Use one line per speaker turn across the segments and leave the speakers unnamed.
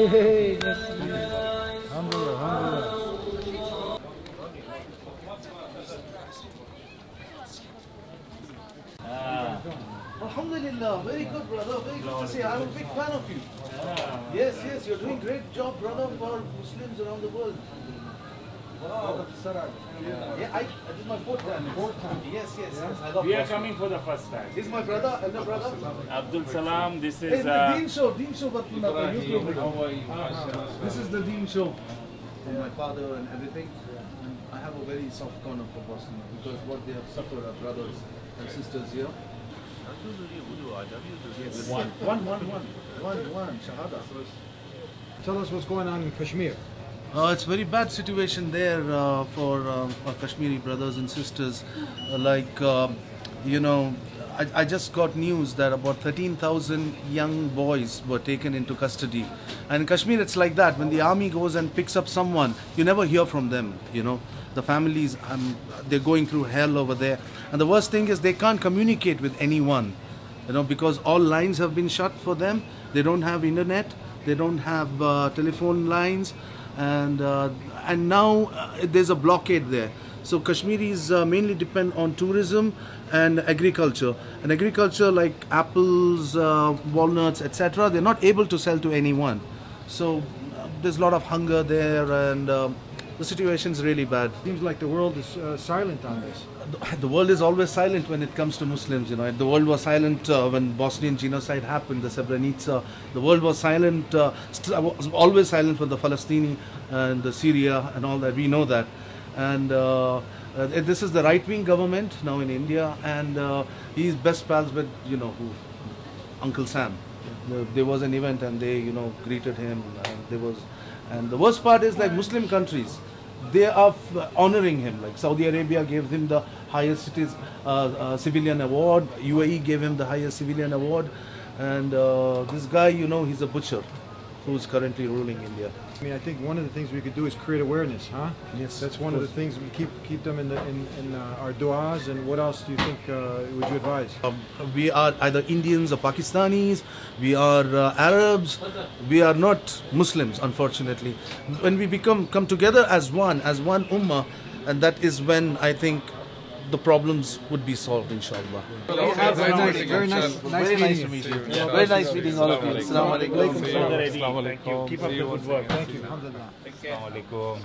Hey, nice to meet you. Alhamdulillah,
Alhamdulillah, very good, brother. Very good to see. I'm a big fan of you. Yes, yes, you're doing great job, brother, for Muslims around the world. Wow. Yeah, this is my fourth time. Yes, yes, yes. I love
We are coming for the first time.
This is my brother, elder brother.
Abdul Salam, this is...
Hey, the Deen Show, but YouTube. This is the Deen Show. For my father and everything. And I have a very soft corner for Bosnia because what they have suffered are brothers and sisters here. Yes. One, Shahada.
Tell us what's going on in Kashmir.
It's a very bad situation there for our Kashmiri brothers and sisters. I just got news that about 13,000 young boys were taken into custody. And in Kashmir, it's like that. When the army goes and picks up someone, you never hear from them, you know. The families, they're going through hell over there. And the worst thing is they can't communicate with anyone, you know, because all lines have been shut for them. They don't have internet. They don't have telephone lines. And now there's a blockade there. So Kashmiris mainly depend on tourism and agriculture. And agriculture like apples, walnuts, etc., they're not able to sell to anyone. So there's a lot of hunger there, and the situation is really bad.
Seems like the world is silent on this.
The world is always silent when it comes to Muslims, you know. The world was silent when Bosnian genocide happened, the Srebrenica. The world was silent, was always silent for the Palestinian and the Syria and all that. We know that. And this is the right-wing government now in India, and he's best pals with, you know, who? Uncle Sam. There was an event and they, you know, greeted him. And the worst part is like Muslim countries, they are honoring him. Like Saudi Arabia gave him the highest civilian award. UAE gave him the highest civilian award. And this guy, you know, he's a butcher who's currently ruling India.
I mean, I think one of the things we could do is create awareness, huh?
Yes.
That's one of the things we keep them in our du'as. And what else do you think would you advise?
We are either Indians or Pakistanis. We are Arabs. We are not Muslims, unfortunately. When we come together as one ummah, and that is when I think the problems would be solved, inshallah.
Very nice meeting you.
Very nice meeting all of you. Assalamu alaikum.
Thank you. Keep up the good work.
Thank you. Alhamdulillah.
Assalamu alaikum.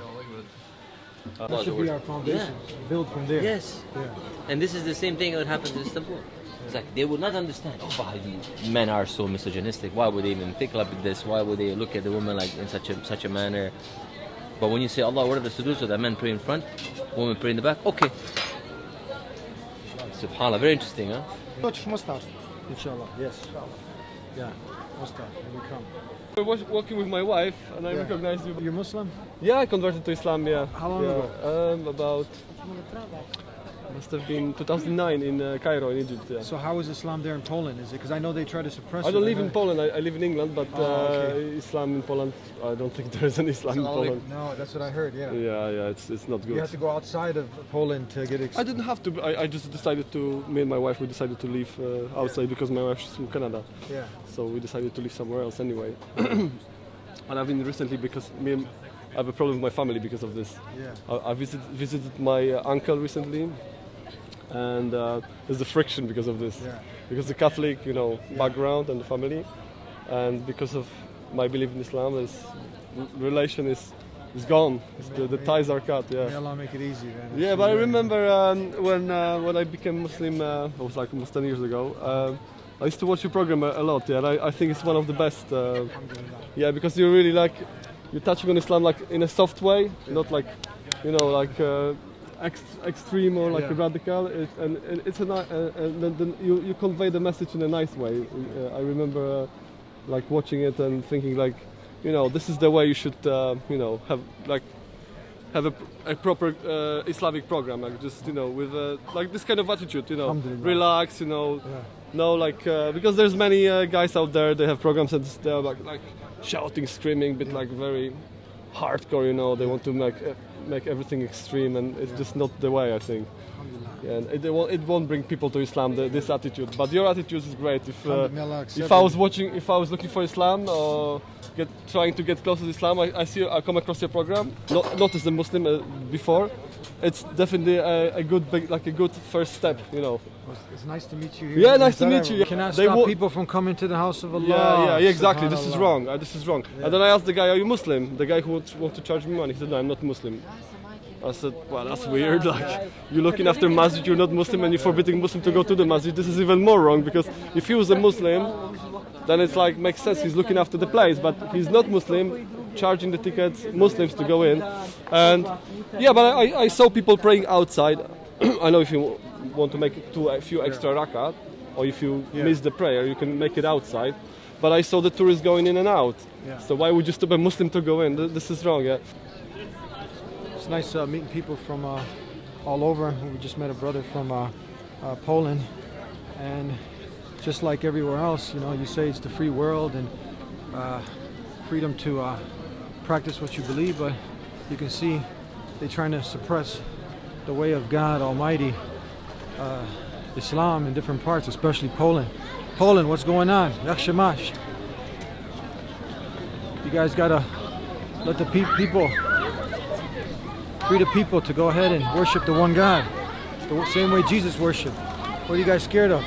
That should be our foundation. Build from there.
Yes.
Yeah.
And this is the same thing that happens in Istanbul. It's like they would not understand why these men are so misogynistic. Why would they even think like this? Why would they look at the woman like in such a manner? But when you say Allah ordered us to do so, that men pray in front, women pray in the back. Okay. Subhanallah, very interesting, huh?
Watch Mustard, inshallah. Yes. Yeah, Mustard, when we come.
I was walking with my wife and I recognized you.
You're Muslim?
Yeah, I converted to Islam, yeah.
How long ago?
About, must have been 2009 in Cairo, in Egypt, yeah.
So how is Islam there in Poland? Is it, because I know they try to suppress it.
I don't live in Poland, I live in England, but
okay.
Islam in Poland, I don't think there is an Islam in Poland.
No, that's what I heard, yeah.
Yeah, it's not good.
You have to go outside of Poland to get
I didn't have to, I just decided to, me and my wife, we decided to live outside because my wife is from Canada.
Yeah.
So we decided to live somewhere else anyway. And I've been recently because I have a problem with my family because of this.
Yeah.
I visited my uncle recently, and there's a friction because of this.
Yeah.
Because the Catholic, you know, background and the family, and because of my belief in Islam, relation is gone. The ties are cut. Yeah.
May Allah make it easy, man.
Yeah, but I remember when I became Muslim, it was like almost 10 years ago. I used to watch your program a lot. Yeah, and I think it's one of the best. Yeah, because you're really like you're touching on Islam like in a soft way, not like, you know, like extreme or like a radical. And it's you convey the message in a nice way. I remember like watching it and thinking like, you know, this is the way you should, you know, have a proper Islamic program, like just, you know, with like this kind of attitude, you know, relax, you know, no, like because there's many guys out there, they have programs and they're like shouting, screaming, but like very, hardcore, you know. They want to make everything extreme, and it's just not the way, I think. Yeah, and it won't bring people to Islam, this attitude. But your attitude is great. If I was looking for Islam or trying to get closer to Islam, I come across your program, not as a Muslim before. It's definitely a good first step, you know.
It's nice to meet you here.
Yeah, nice to meet you.
You cannot stop people from coming to the house of Allah.
Yeah, exactly. This is wrong. This is wrong.
Yeah.
And then I asked the guy, "Are you Muslim?" The guy who wants to charge me money. He said, "No, I'm not Muslim." I said, "Well, that's weird. Like, you're looking after masjid, you're not Muslim, and you're forbidding Muslim to go to the masjid. This is even more wrong, because if he was a Muslim, then it's like makes sense. He's looking after the place, but he's not Muslim, charging the tickets Muslims to go in, and yeah. But I saw people praying outside. I know if you want to make a few extra rakat, or if you miss the prayer, you can make it outside. But I saw the tourists going in and out.
Yeah.
So why would you stop a Muslim to go in? This is wrong, yeah.
It's nice meeting people from all over. We just met a brother from Poland, and just like everywhere else, you know, you say it's the free world and freedom to practice what you believe, but you can see they're trying to suppress the way of God Almighty, Islam in different parts, especially Poland. Poland, what's going on? Yakshamash. You guys gotta let the people, free the people to go ahead and worship the one God, the same way Jesus worshipped. What are you guys scared of?